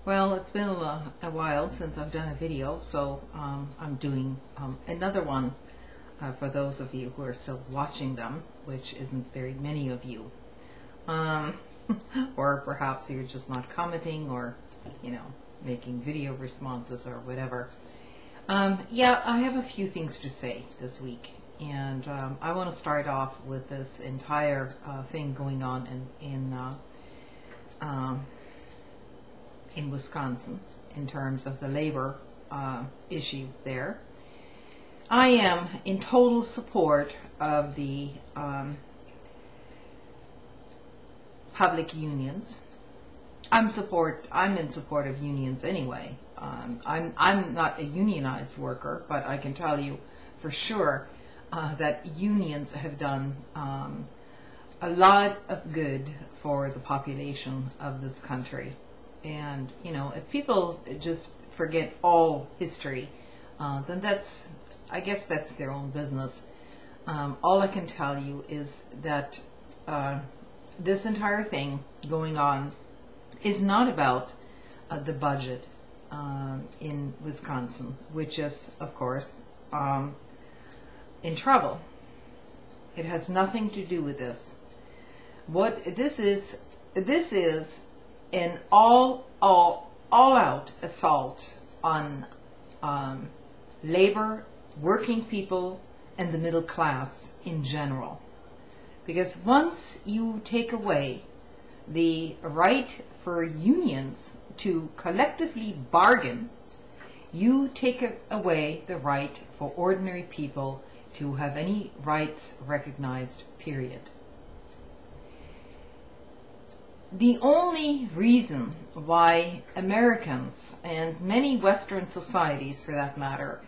Well, it's been a while since I've done a video, so I'm doing another one for those of you who are still watching them, which isn't very many of you. Um, or perhaps you're just not commenting or, making video responses or whatever. Yeah, I have a few things to say this week, and I want to start off with this entire thing going on in Wisconsin in terms of the labor issue there. I am in total support of the public unions. I'm in support of unions anyway. I'm not a unionized worker, but I can tell you for sure that unions have done a lot of good for the population of this country. And if people just forget all history, then I guess that's their own business. All I can tell you is that this entire thing going on is not about the budget in Wisconsin, which is, of course, in trouble. It has nothing to do with this. What this is an all-out assault on labor, working people, and the middle class in general. Because once you take away the right for unions to collectively bargain, you take away the right for ordinary people to have any rights recognized, period. The only reason why Americans, and many Western societies for that matter,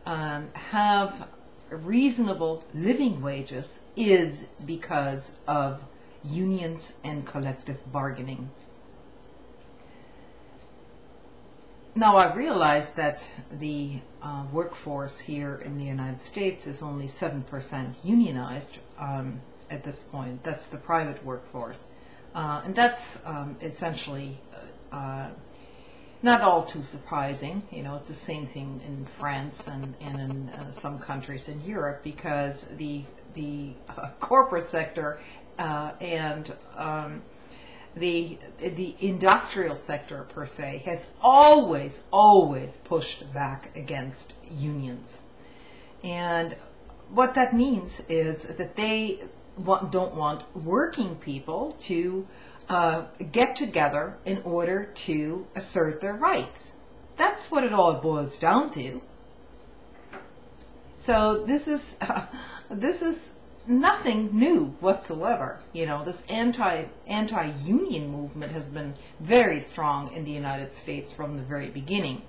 have reasonable living wages is because of unions and collective bargaining. Now, I realize that the workforce here in the United States is only 7% unionized at this point. That's the private workforce. And that's essentially not all too surprising. It's the same thing in France and in some countries in Europe, because the corporate sector and the industrial sector per se has always pushed back against unions. And what that means is that they don't want working people to get together in order to assert their rights. That's what it all boils down to. So this is nothing new whatsoever. This anti-union movement has been very strong in the United States from the very beginning,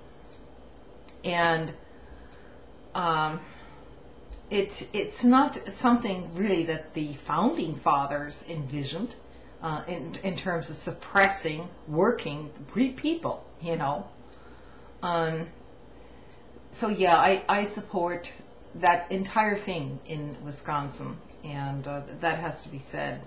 and it's not something really that the founding fathers envisioned in terms of suppressing working people. So yeah, I support that entire thing in Wisconsin, and that has to be said.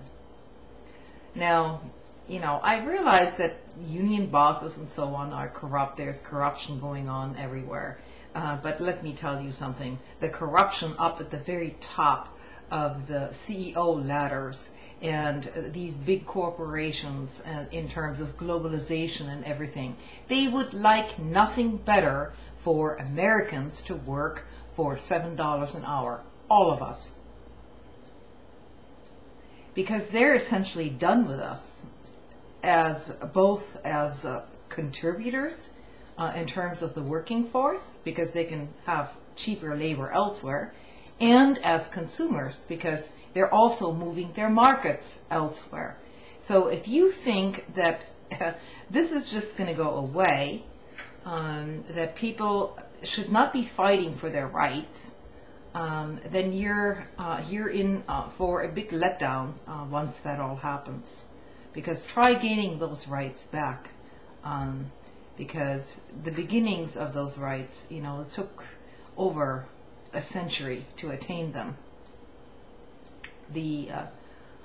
Now, I realize that union bosses and so on are corrupt. There's corruption going on everywhere. But let me tell you something. The corruption up at the very top of the CEO ladders and these big corporations in terms of globalization and everything, they would like nothing better for Americans to work for $7 an hour, all of us. Because they're essentially done with us both as contributors in terms of the working force, because they can have cheaper labor elsewhere, and as consumers, because they're also moving their markets elsewhere. So if you think that this is just going to go away, that people should not be fighting for their rights, then you're in for a big letdown once that all happens. Because try gaining those rights back, because the beginnings of those rights, it took over a century to attain them. The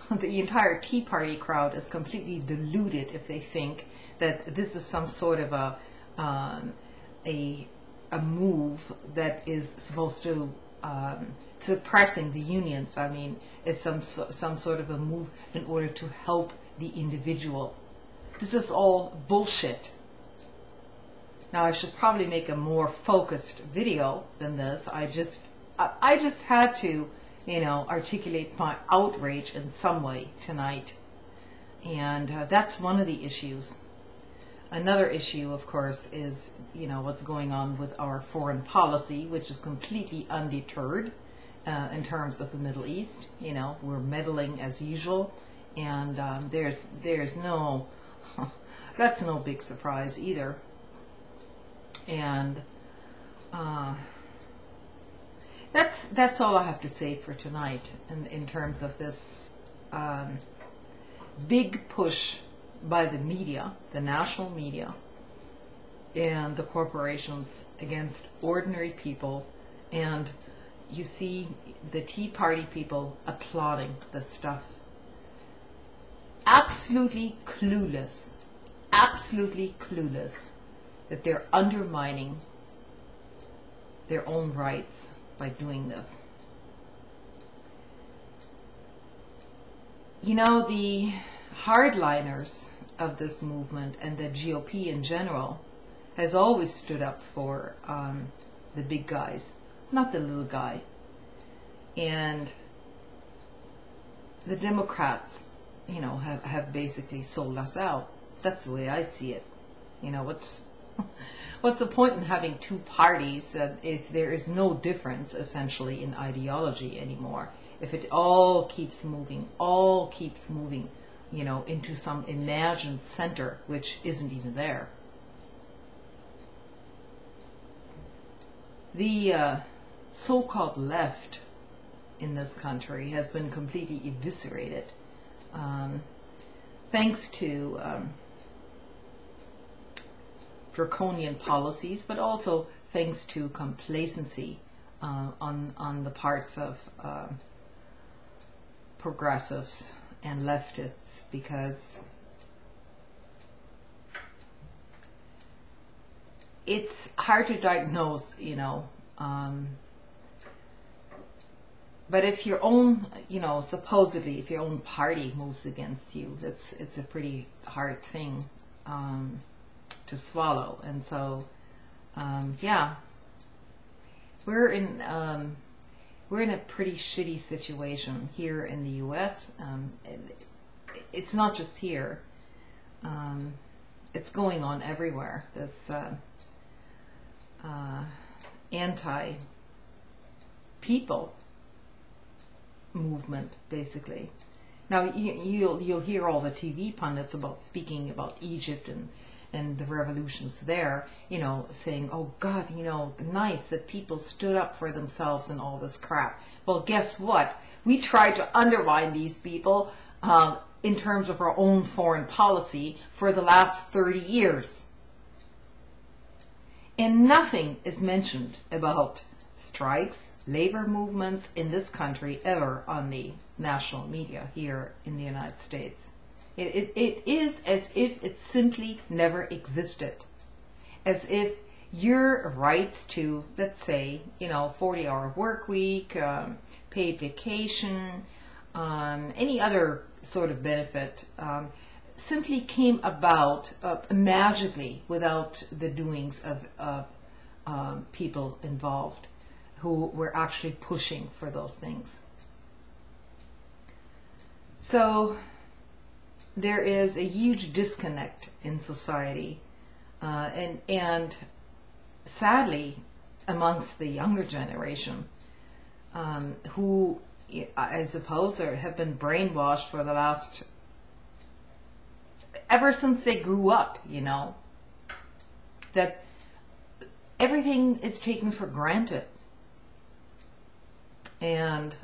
the entire Tea Party crowd is completely deluded if they think that this is some sort of a move that is supposed to suppressing the unions. I mean, it's some sort of a move in order to help the individual. This is all bullshit. Now, I should probably make a more focused video than this. I just had to, you know, articulate my outrage in some way tonight. And that's one of the issues. Another issue, of course, is, you know, what's going on with our foreign policy, which is completely undeterred in terms of the Middle East. You know, we're meddling as usual, and there's no, that's no big surprise either. And that's all I have to say for tonight in terms of this big push by the media, the national media, and the corporations against ordinary people. And you see the Tea Party people applauding this stuff. Absolutely clueless that they're undermining their own rights by doing this. You know, the hardliners of this movement and the GOP in general has always stood up for the big guys, not the little guy. And the Democrats, you know, have basically sold us out. That's the way I see it. You know, what's the point in having two parties if there is no difference essentially in ideology anymore? If it all keeps moving, you know, into some imagined center which isn't even there. The so-called left in this country has been completely eviscerated thanks to draconian policies, but also thanks to complacency on the parts of progressives and leftists, because it's hard to diagnose, you know, but if your own, you know, supposedly if your own party moves against you, it's a pretty hard thing to swallow. And so yeah, we're in a pretty shitty situation here in the US. It's not just here. It's going on everywhere. This anti-people movement, basically. Now you'll hear all the TV pundits speaking about Egypt and the revolutions there, you know, saying, oh God, you know, nice that people stood up for themselves and all this crap. Well, guess what? We tried to undermine these people in terms of our own foreign policy for the last 30 years. And nothing is mentioned about strikes, labor movements in this country ever on the national media here in the United States. It is as if it simply never existed. As if your rights to, let's say, you know, 40-hour work week, paid vacation, any other sort of benefit, simply came about magically without the doings of people involved who were actually pushing for those things. So there is a huge disconnect in society, and sadly amongst the younger generation, who I suppose have been brainwashed for the last, ever since they grew up, you know, that everything is taken for granted. And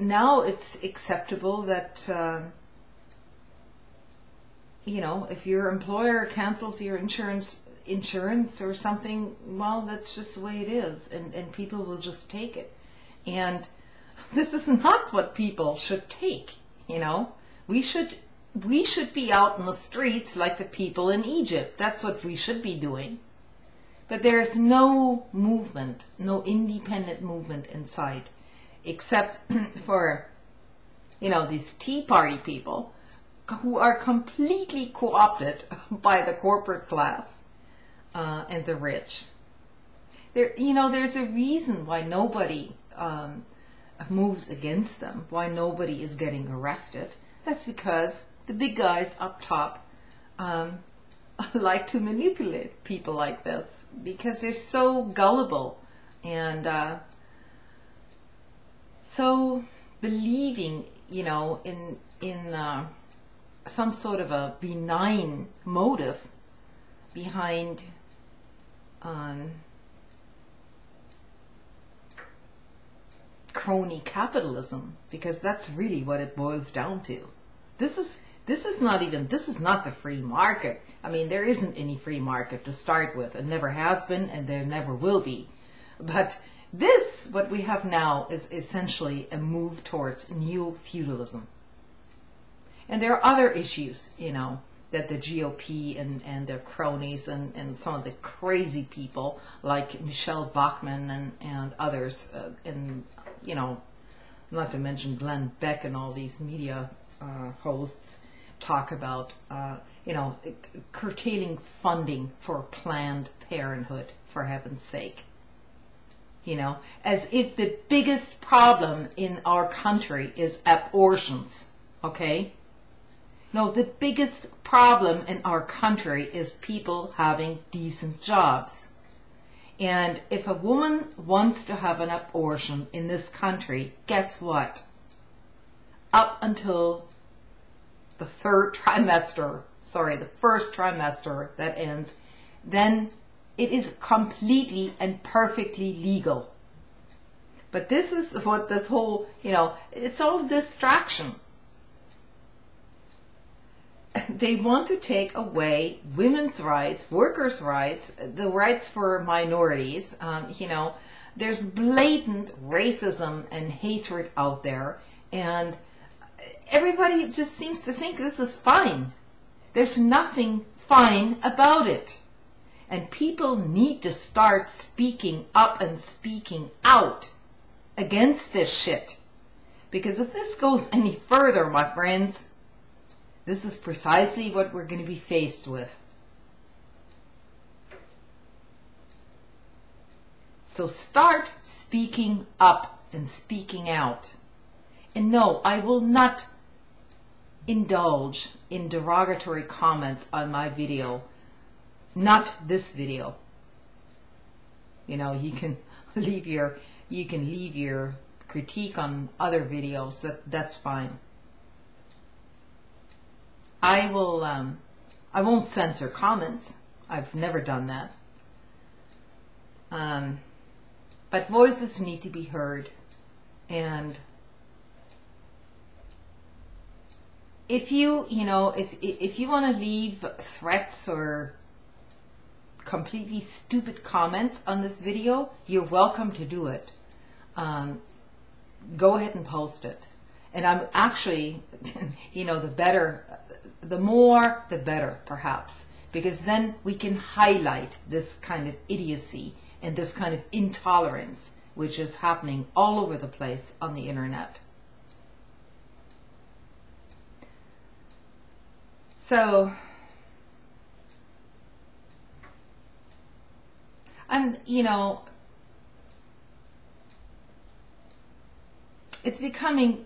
now it's acceptable that you know, if your employer cancels your insurance or something, well, that's just the way it is, and people will just take it. And this is not what people should take. you know. We should be out in the streets like the people in Egypt. That's what we should be doing. But there's no movement, no independent movement in sight, except for, you know, these Tea Party people who are completely co-opted by the corporate class and the rich. There, you know, there's a reason why nobody moves against them, why nobody is getting arrested. That's because the big guys up top like to manipulate people like this, because they're so gullible and so believing, you know, in some sort of a benign motive behind crony capitalism, because that's really what it boils down to. This is not the free market. I mean, there isn't any free market to start with. It never has been, and there never will be. But this, what we have now, is essentially a move towards Neo-Feudalism. And there are other issues, you know, that the GOP and their cronies and some of the crazy people like Michelle Bachmann and others, and, you know, not to mention Glenn Beck and all these media hosts talk about, you know, curtailing funding for Planned Parenthood, for heaven's sake. You know, as if the biggest problem in our country is abortions, okay? No, the biggest problem in our country is people having decent jobs. And if a woman wants to have an abortion in this country, guess what? Up until the first trimester that ends, then it is completely and perfectly legal. But this is what this whole, you know, it's all distraction. They want to take away women's rights, workers' rights, the rights for minorities. You know, there's blatant racism and hatred out there, and everybody just seems to think this is fine. There's nothing fine about it. And people need to start speaking up and speaking out against this shit. Because if this goes any further, my friends, this is precisely what we're going to be faced with. So start speaking up and speaking out. And no, I will not indulge in derogatory comments on my video. Not this video. You know, you can leave your critique on other videos. That's fine. I won't censor comments. I've never done that. But voices need to be heard, and if you want to leave threats or completely stupid comments on this video, you're welcome to do it. Go ahead and post it. And I'm actually, you know, the more, the better, perhaps, because then we can highlight this kind of idiocy and this kind of intolerance which is happening all over the place on the internet. So, you know, it's becoming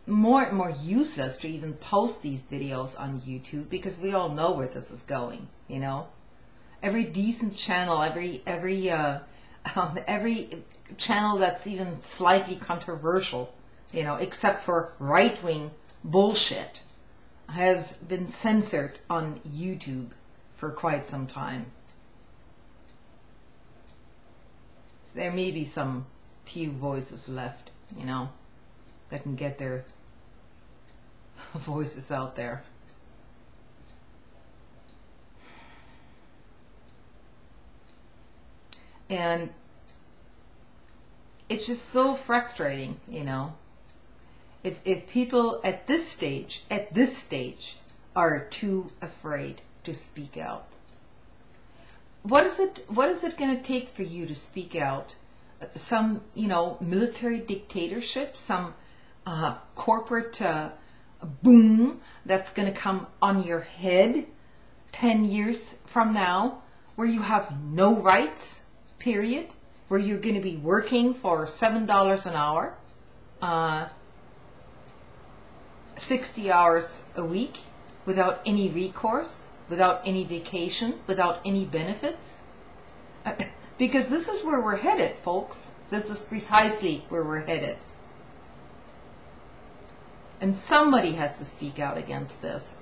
more and more useless to even post these videos on YouTube, because we all know where this is going, you know. Every decent channel, every channel that's even slightly controversial, you know, except for right-wing bullshit, has been censored on YouTube for quite some time. So there may be some few voices left, you know, that can get their voices out there. And it's just so frustrating, you know. If people at this stage, are too afraid to speak out, what is it going to take for you to speak out? Some, military dictatorship, some corporate boom that's going to come on your head 10 years from now, where you have no rights, period, where you're going to be working for $7 an hour, 60 hours a week, without any recourse, without any vacation, without any benefits? Because this is where we're headed, folks. This is precisely where we're headed. And somebody has to speak out against this.